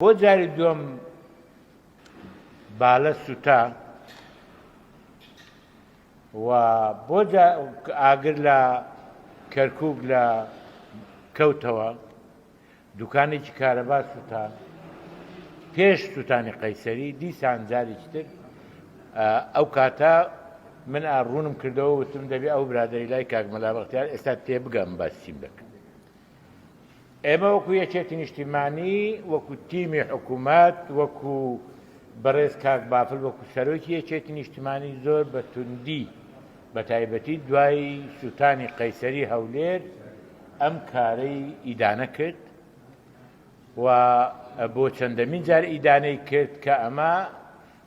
بۆ جاری دووەم باڵە سوتا و بۆ ئاگر لە کەرکووک لە کەوتەوە دوکانێکی کارەبا سوتا پێش سوتانی قەیسەری دیسان جارێکی تر ئەو کاتە من ئاڕوونم کردەوە وتم دەبێ ئەو برادەری لای کاک مەلا بەختیار ئێستا تێبگەم باسیم دەکەم. ئێمە وەکو یەکێتی نیشتیمانی وەکو تیمی حکوومەت وەکو بەڕێز کاک بافل وەکو سەرۆکی یەکێتی نیشتیمانی زۆر بە توندی بە تایبەتی دوای سوتانی قەیسەری هەولێر ئەم کارەی ئیدانە کرد و بۆ چەندەمین جار ئیدانەی کرد کە ئەمە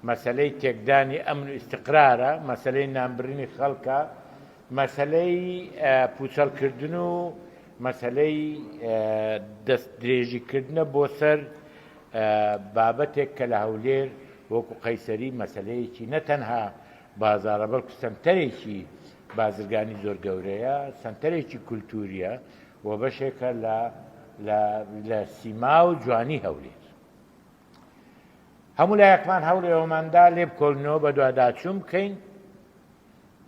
مەسەلەی تێکدانی ئەمن و ئیستیقرارە، مەسەلەی نامبرینی خەڵکە، مەسەلەی پوچەڵکردن و مەسەلەی دەست درێژیکردنە بۆ سەر بابەتێک کە لە هەولێر وەکو قەیسەری مەسەلەیەکی نەتەنها بازاڕە بەڵکو سەنتەرێکی بازرگانی زۆر گەورەیە، سەنتەرێکی کولتوریە و بەشێکە لە سیما و جوانی هەولێر. هەموو لایەکمان هەوڵێوەماندا لێ بکۆڵنەوە بە دوواداچوون بکەین،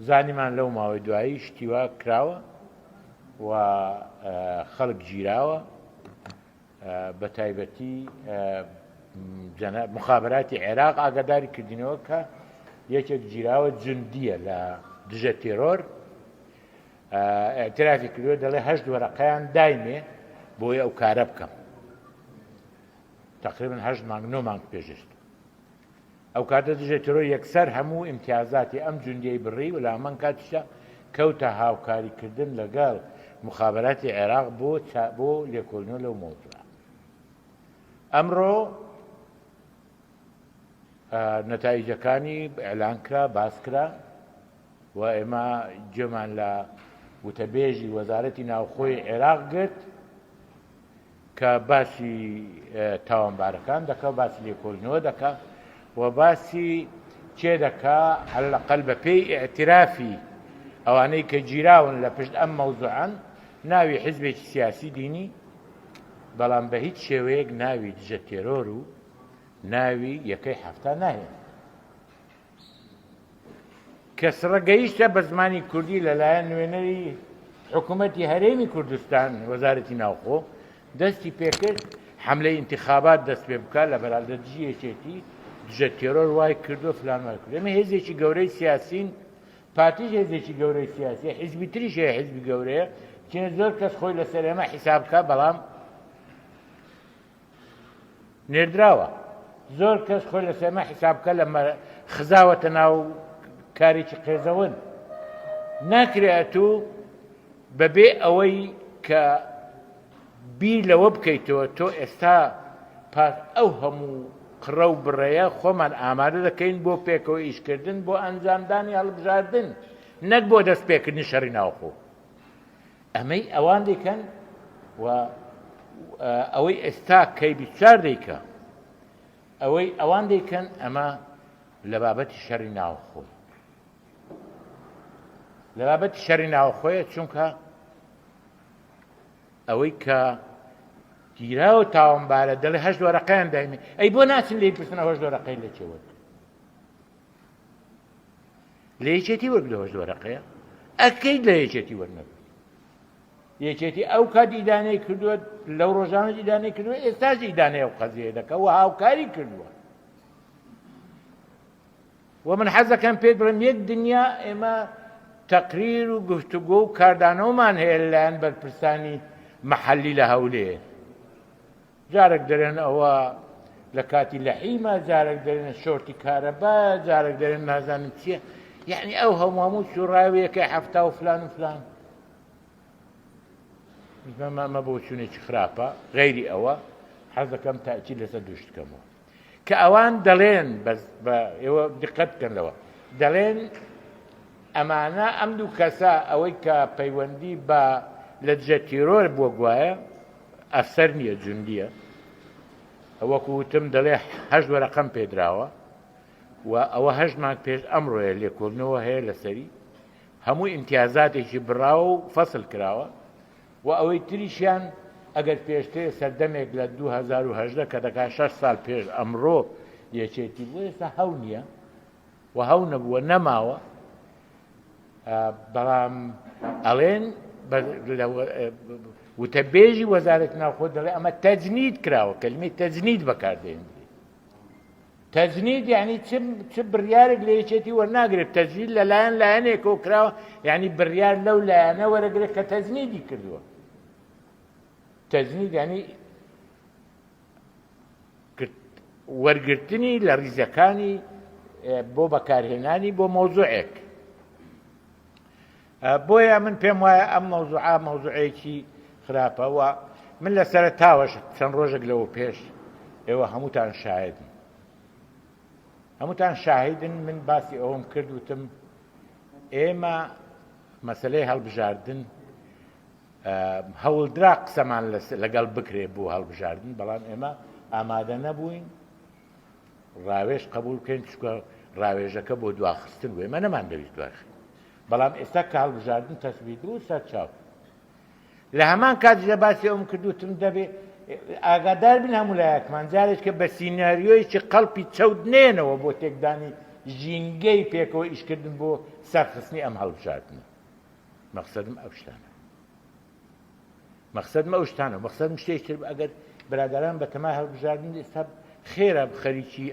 زانیمان لەو ماوەی دوایی شتیوا کراوە و خەڵک گیراوە، بە تایبەتی مخابراتی عێراق ئاگاداری کردینەوە کە یەکێک گیراوە جندیە لە دژە تێرۆر، ئێعترافی کردووە دەڵێ 8 وەرەقەیان دایمێ بۆی ئەو کارە بکەم. تقریبا 8 مانگ 9 مانگ پێشست. ئەو کاتە دژە تێرۆر یەکسەر هەموو ئیمتیازاتی ئەم جوندیەی بڕی و لە هەمان کاتیشدا کەوتە هاوکاریکردن لەگەڵ مخابراتی عێراق بۆ لێکۆڵینەوە لەو مۆزوعە. ئەمڕۆ نەتایجەکانی ئێعلان کرا، باس کرا و ئێمە گوێمان لە وتەبێژی وەزارەتی ناوخۆی عێراق گرت کە باسی تاوانبارەکان دەکا، باسی لێکۆڵینەوە دەکا و باسی چێ دەکا هەڵەقەل بە پێی ئێعترافی ئەوانەی کە گیراون لە پشت ئەم مەوزوعان ناوی حیزبێکی سیاسی دینی، بەڵام بە هیچ شێوەیەک ناوی دژە تێرۆر و ناوی یەکەی هەفتە ناهێن. کە سڕەگەیشتە بە زمانی کوردی لەلایەن نوێنەری حکوومەتی هەرێمی کوردستان وەزارەتی ناوخۆ دەستی پێکرد حملەی انتخابات دەست پێ بکات لە بەرامبەر دژی یەکێتی دژە تێرۆر وای کردو فلان وای کرد. ئێمە هێزێکی گەورەی سیاسین، پارتیش هێزێکی گەورەی سیاسیە، حیزبی تریش هەیە حیزبی گەورەیە چێ زۆر کەس خۆی لەسەر ئێمە حیساب بکات، بەڵام نێردراوە. زۆر کەس خۆی لەسەر ئێمە حیساب بکات لە خزاوەتە ناو کارێکی قێزەون. ناکرێت و بەبێ ئەوەی کە بیر لەوە بکەیتەوە تۆ ئێستا پاس ئەو هەموو قڕە و بڕێیە خۆمان ئامادە دەکەین بۆ پێکەوە ئیشکردن، بۆ ئەنجامدانی هەڵبژاردن، نەک بۆ دەست پێکردنی شەڕی ناوخۆ. ئەمەی ئەوان دەیکەن و ئەوەی ئێستا کەی 24 دەیکە ئەوەی ئەوان دەیکەن، ئەمە لە بابەتی شەڕی ناوخۆی. لە بابەتی شەڕی ناوخۆیە چونکە ئەوەی کە گیراوە تاوانبارە دەڵێ 8 وەرەقەیان دایمێ، ئەی بۆ ناچن لێی پرسنە 8 وەرەقەی لە چێ وەرد؟ لە یەکێتی وەرگ لە 8 وەرەقەیە؟ ئەکەی لە یەکێتی وەرنەگرت؟ یەکێتی ئەو کات ئیدانەی کردووە، لەو ڕۆژانە ئیدانەی کردووە، ئێستاش ئیدانەی ئەو قەزیە دەکە و هاوکاری کردووە. و من حەز دەکەم پێت بڵێم یەک دنیا ئێمە تەقریر و گفتوگۆ و کاردانەوەمان هەیە لەلایەن بەرپرسانی مەحەلی لە هەولێر. جارێک دەرێن ئەوە لە کاتی لەحیمە، جارێک دەرێنە شۆرتی کارەبا، جارێک دەرێن نازانم چییە، یعنی ئەو هەموو شوڕاویەکەی هەفتە و فلان و فلان. ئەمە بۆ چوونێکی خراپە. غەیری ئەوە حەز دەکەم تاکید لەسەر دوو شتکەمەوە کە ئەوان دەڵێن، بە ئێوە دقت بکەن لەوە، دەڵێن ئەمانە ئەم دوو کەسە ئەوەی کە پەیوەندی بە لە دژە تێرۆر بووە گوایە ئەفسەر نییە، جوندیە. وەکو وتم دەڵێ 8 وەرەقەم پێدراوە و ئەوە 8 مانگ پێش ئەمڕۆیە لێکۆڵنەوە هەیە لەسەری هەموو ئیمتیازاتێکی بڕاوە و فەسڵ کراوە و ئەوەی تریشیان ئەگەر پێشتر سەردەمێک لە 2010 کە دەکات 6 ساڵ پێش ئەمڕۆ یەکێتی بوو ئێستا هەو نییە و هەو نەبووە نەماوە بەڵام ئەڵێن وتەبێژی وەزارەت ناوخۆ دەڵێ ئەمە تەجنید کراوە کەلمەی تەجنید بەکاردێن تەجنید یعنی چ بڕیارێک لە یەکێتی وەرناگرێت تەجنید لەلایەن لایەنێکەوە کراوە یعنی بڕیار لەو لایەنە وەرەگرێت کە تەجنیدی کردووە تەجنید یعنی وەرگرتنی لە ریزەکانی بۆ بەکارهێنانی بۆ مۆزوعێک بۆیە من پێم وایە ئەم مەوزوعە مەوزوعەیەکی خراپە و من لە سەرەتاوەش چەند ڕۆژێک لەوە پێش ئێوە هەمووتان شاهدن من باسی ئەوم کرد وتم ئێمە مەسەلەی هەڵبژاردن هەوڵدرا قسەمان لەگەڵ بکرێ بۆ هەڵبژاردن بەڵام ئێمە ئامادە نەبووین ڕاوێژ قبول بکەین چکە ڕاوێژەکە بۆ دواخستن بوو ئێمە نەمان دەویست دواخستن بەڵام ئێستا کە هەڵبژاردن تەسبیت و سەرچاو لە هەمان کاتژە باسی ئەوم کردوتم دەبێ ئاگادار بن هەموو لایەکمان جارێککە بە سیناریۆیەکی قەڵپی چەود نێنەوە بۆ تێکدانی ژینگەی پێکەوە ئیشکردن بۆ سەرخستنی ئەم هەڵبژاردنە مەقسەدم ئەو شتانە مەقسەدم شتێکی تر ئەگەر برادران بە تەمای هەڵبژاردن ئێستا خێرە خەریکی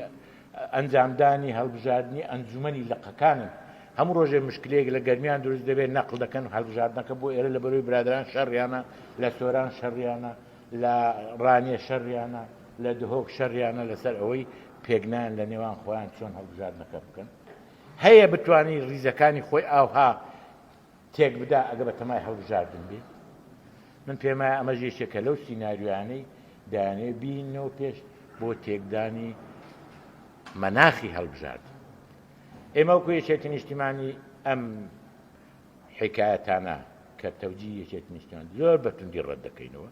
ئەنجامدانی هەڵبژاردننی ئەنجومەنی لقەکانن هەموو ڕۆژێ مشکلەیەک لە گەرمیان دروست دەبێت نەقل دەکەن هەڵبژاردنەکە بۆ ئێرە لە بەروی برادران شەڕیانە لە سۆران شەڕیانە لە ڕانیە شەڕیانە لە دهۆک شەڕیانە لەسەر ئەوەی پێگنیان لە نێوان خۆیان چۆن هەڵبژاردنەکە بکەن هەیە بتوانی ریزەکانی خۆی ئاوها تێک بدا ئەگە بە تەمای هەڵبژاردن بێت من پێمایە ئەمە ژێشێکە لەو سیناریوانەی دایانەیە بینەوە پێش بۆ تێکدانی مەناخی هەڵبژاردن ئێمە وەکو یەکێتی نیشتیمانی ئەم حکایەتانە کە تەوجی یەکێتی نیشتیمان زۆر بەتوندی ڕەت دەکەینەوە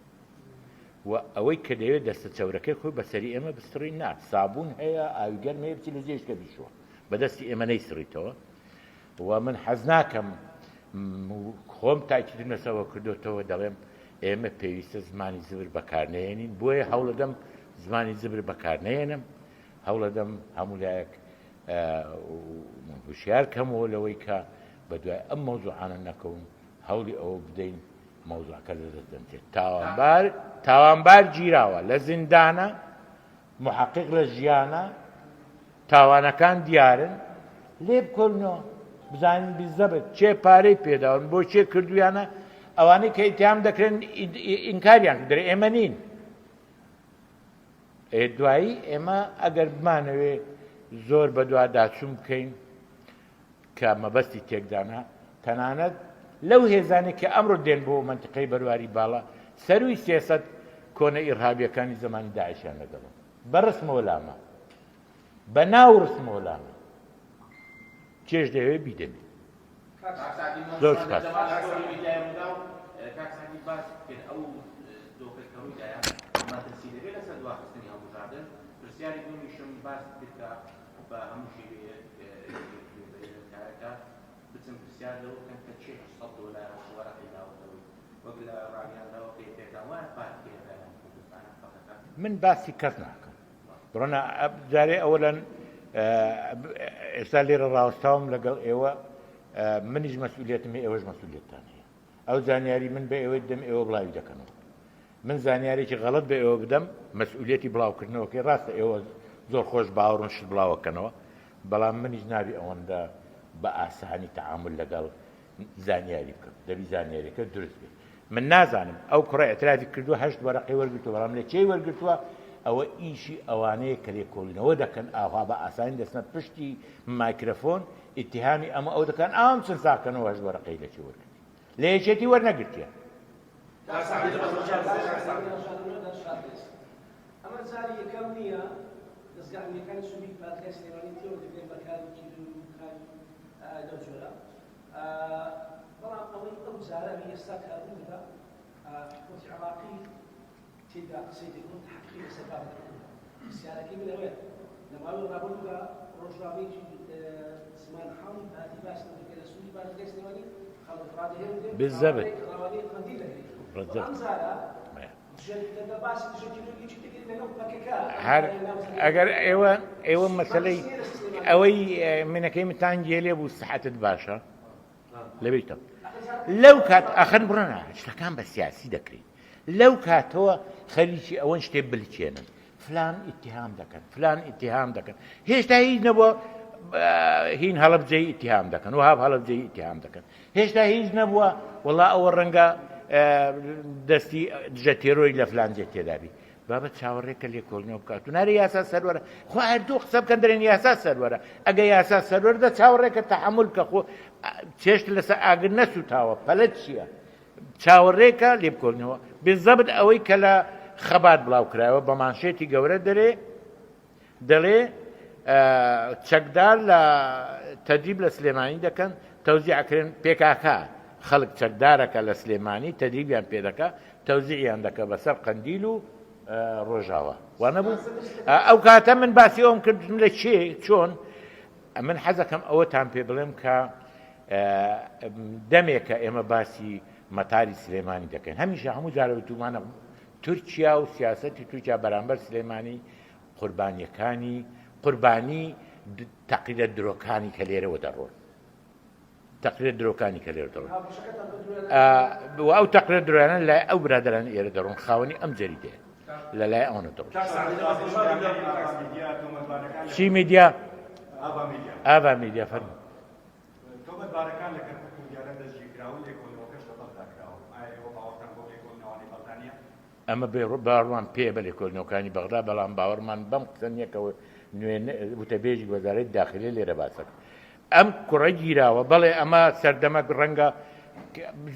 و ئەوەی کە دەوێت دەستە چەورەکەی خۆی بەسەری ئێمە بستڕی نا سابوون هەیە ئاویگەرم هەیە بچی لە جێشکە بیشوە بەدەستی ئێمە نەیسڕیتەوە و من حەز ناکەم خۆم تاکید نەسەوە کردوتەوە دەڵێم ئێمە پێویستە زمانی زبر بەکارنێنین بۆیە هەوڵەدەم زمانی زبر بەکارنێنم هەوڵەدەم هەموو لایەک هوشیار کەمەوە لەوەی کە بە دوای ئەم مەوزوعانە نەکەون هەوڵی ئەوە بدەین مەوزوعەکە لەدەست دەنجێت تاوانبار گیراوە لە زیندانە محقق لە ژیانە تاوانەکان دیارن لێ بکۆنەوە بزانین بیزەبێت چێ پارەی پێداون بۆ چێ کردویانە ئەوانەی کە ئیتهام دەکرێن ئینکاریان کردرێ ئێمە نین دوایی ئێمە ئەگەر بمانەوێ زۆر بە دوا داچوون بکەین کە مەبەستی تێکدانە تەنانەت لەو هێزانێک کە ئەمڕۆ دێن بۆ منتقەی بەرواری باڵا سەروی سێسەد کۆنە ئیرهابیەکانی زمانی داعشیان لەگەڵن بە ڕسمەوە لامە بە ناو ڕسمەوە لامە چێش دەوێت بیدەبێت زۆر سپاس پرسیاری دومیشم باس بکە بە هەموو شێوەیەکە بچم پرسیار لەوە بکەن کە چێ $100 وەرەقی داوەتەوەی وەک لە ڕاگەیانداوە پێکەوە وایە پارتیەکەیان کوردستانە فەقەتە من باسی کەس ناکەم بڕۆنە جارێ ئەوەلەن ئێستا لێرە ڕاوەستاوم لەگەڵ ئێوە منیش مەسئولیەتم ئێوەش مەسئولیەتتان هەیە ئەو زانیاری من بە ئێوەی دەم ئێوە بڵاوی دەکەنەوە من زانیارێکی غەڵەت بە ئێوە بدەم مەسئولیەتی بڵاوکردنەوەکەی ڕاستە ئێوە زۆر خۆش باوەڕن شت بڵاوەکەنەوە بەڵام منیش نابی ئەوەندە بە ئاسانی تەعامل لەگەڵ زانیاری بکەم دەبی زانیاریەکە دروست بێت من نازانم ئەو کوڕە ئەترافی کردووە 8 وەرەقی وەرگرتووە بەڵام لە چێی وەرگرتووە ئەوە ئیشی ئەوانەیە کە لێکۆڵینەوە دەکەن ئاوا بە ئاسانی دەستنە پشتی مایکرۆفۆن ئیتیهامی ئەمە ئەو دەکەن ئەم چەند ساکەنەوە 8 وەرەقەی لە چێ وەرگرتی لە یەکێتی وەرنەگرتیە ئەمە جاری یەکەم نییە دەستگاهەکانی سوودی پادگای سلێمانی تێوە دەبێت بەکارێکی لەو جۆرە بەڵام ئەوەی ئەو جارە ئێستا کاربوودا حکومەتی عێراقی تێدا قسەی دەکەون تحقیقی لەسەر پرسیارەکەی من ئەوەیە لە ماوەی ڕابردوودا ڕۆژنامەیەکی زمان حاڵی هاتی باس دەکرێت لە سوودی پادگای سلێمانی خەڵک ڕادەهێن بالضبط هەر ئەگەر ئێوە مەسەلەی ئەوەی منەکەی متان گێلێ بوو سەحەتت باشە لەبیتە لەو کات ئەخەن بڕۆنە شتەکان بە سیاسی دەکرێت لەو کاتەوە خەریکی ئەوەن شتێ بلچێنن فلان ئیتیهام دەکەن فلان ئیتیهام دەکەن هێشتا هیچ نەبووە هین هەڵەبجەی ئیتیهام دەکەن وهاب هەڵەبجەی ئیتیهام دەکەن هێشتا هیچ نەبووە وەڵا ئەوە ڕەنگە دەستی دژە تێرۆی لە فلانجێ تێدابی بابەت چاوەڕێکە لێکۆڵنەوە بکات و نارە یاسا سەروەرە خۆ هەردوو قسە بکەن دەرێن یاسا سەروەرە ئەگە یاسا سەروەردە چاوەڕێکە تەحەموڵ کە خۆ چێشت لەسەر ئاگر نەسووتاوە پەلەت چییە چاوەڕێکە لێ بکۆڵنەوە بێزەبت ئەوەی کە لە خەبات بڵاو کرایەوە بە مانشێتی گەورە دەڵێ چەکدار لە تەدریب لە سلێمانی دەکەن تەوزیعکردن پێکاکە خەڵک چەکدارەکە لە سلێمانی تەدریبیان پێ دەکا تەوزیعیان دەکە بەسەر قەندیل و ڕۆژاوە وانە بوو ئەو کاتە من باسی ئەوم کردم لە چۆن من حەزەکەم ئەوەتان پێ بڵێم کە دەمێکە ئێمە باسی مەتاری سلێمانی دەکەین هەمیشە هەموو جارە تومانە تورکیا و سیاسەتی تورکیا بەرامبەر سلێمانی قوربانی تەقیدە درۆکانی کە لێرەوە دەڕۆن تەقیدە درۆکانی کە لێرە دەڕۆن ئەو تەقیدە درۆیانە لای ئەو برادەران ئێرە دەڕۆن خاوەنی ئەم جەریدەیە لەلای ئەوەنە دەڕۆن چی میدیا ئاوا میدیا فەرموو تۆمەتبارەکان لە کەرکووک و دیارە دەستگیرکراون لێکۆڵینەوەکەش لەبەر داکراوە ئایا ئێوە باوەڕتان بۆ لێکۆڵینەوەی بەڵتانیە ئەمە باوەڕمان پێ بە لێکۆڵینەوەکانی بەغدا بەڵام باوەڕمان بەم قسە نییەکەوە وتەبێژی وەزارەتی داخلی لێرە باسەکە ئەم کوڕە گیراوە بەڵێ ئەمە سەردەمە ڕەنگە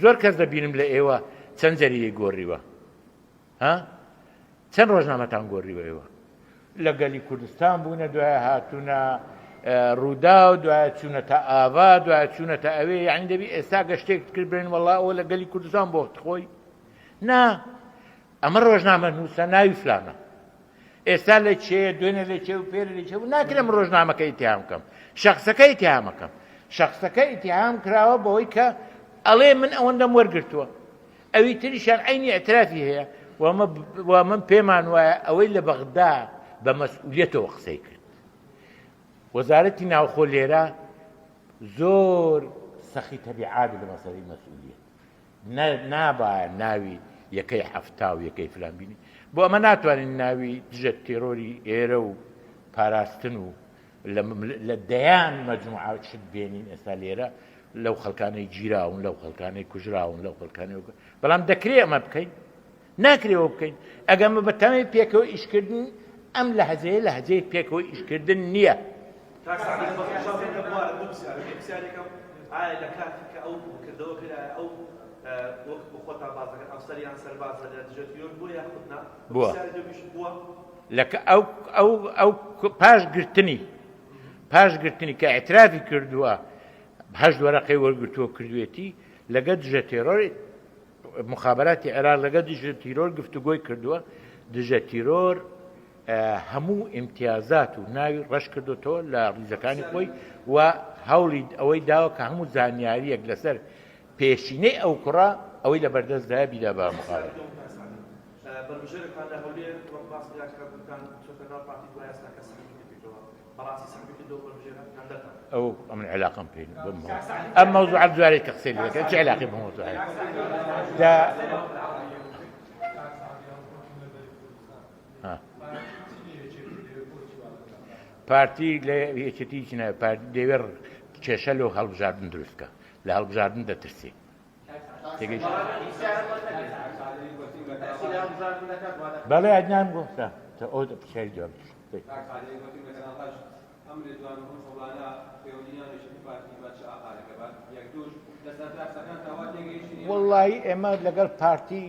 زۆر کەس دەبینم لە ئێوە چەند جەریدەی گۆڕیوە چەند ڕۆژنامەتان گۆڕیوە ئێوە لە گەلی کوردستان بوونە دوایە هاتوونە ڕوودا و دوایە چوونەتە ئاوا دوایە چوونەتە ئەوێ یعنی دەبی ئێستا گەشتێک کرد برێن وەڵا ئەوە لە گەلی کوردستان بۆ خۆی نا ئەمە ڕۆژنامە نووسە ناوی فلانە ئێستا لە چێ دوێنێ لە چێ و پێرە لە چێ و ناکرێم ڕۆژنامەکە ئیتیهام بکەم شەخسەکە ئیتیهامەکەم شەخسەکە ئیتیهام کراوە بەوەی کە ئەڵێ من ئەوەندەم وەرگرتووە ئەوی تریشان عینی ئەترافی هەیە و من پێمان وایە ئەوەی لە بەغدا بە مەسئولیەتەوە قسەی کرد وەزارەتی ناوخۆ لێرە زۆر سەخی تەبیعاتی لە مەسەلەی مەسئولیەت نابایە ناوی یەکەی هەفتا و یەکەی فلان بینی بۆ ئەمە ناتوانین ناوی دژە تێرۆری ئێرە و پاراستن و لە دەیان مەجموعە شت بێنین ئێستا لێرە لەو خەڵکانەی گیراون لەو خەڵکانەی کوژراون لەو خەڵکانەی بەڵام دەکرێت ئەمە بکەین ناکرێەوە بکەین ئەگەمە بەتەمەی پێکەوە ئیشکردن ئەم لە هەزەیە پێکەوە ئیشکردن نییە لە کاتێککە ئەو کردەوە کرا ئەو وەک خۆتان بازەکەن ئەفسەریان سەربازە لە دژەتیۆر بۆ یاخودنا بووە بووە لەکە ئەو پاشگرتنی کە ئەترافی کردووە هەشت وەرەقەی وەرگرتووە کردوێتی لەگە دژە تێرۆر مخابراتی عێراق لەگە دژە تیرۆر گفتوگۆی کردووە دژە تیرۆر هەموو ئیمتیازات و ناوی ڕەش کردوتەوە لە ڕیزەکانی خۆی و هەوڵی ئەوەی داوە کە هەموو زانیاریەک لەسەر پێشینەی ئەو کوڕە ئەوەی لە بەردەستدا بیدا بە مخابرات ئەو ئەمن علاقم پێ ئەم مەوزوعات جوارێک کە قسەی لەکە چ علاقی بە مەوزوعات پارتی لە یەکێتی چنە دەوێت کێشە لەو هەڵبژاردن دروستکە لە هەڵبژاردن دەترسی بەڵێ ئەدنان گۆستا ئەو پرسیاری جواب وەڵڵاهی ئێمە لەگەڵ پارتی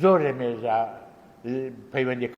زۆر لە مێژە پەیوەندی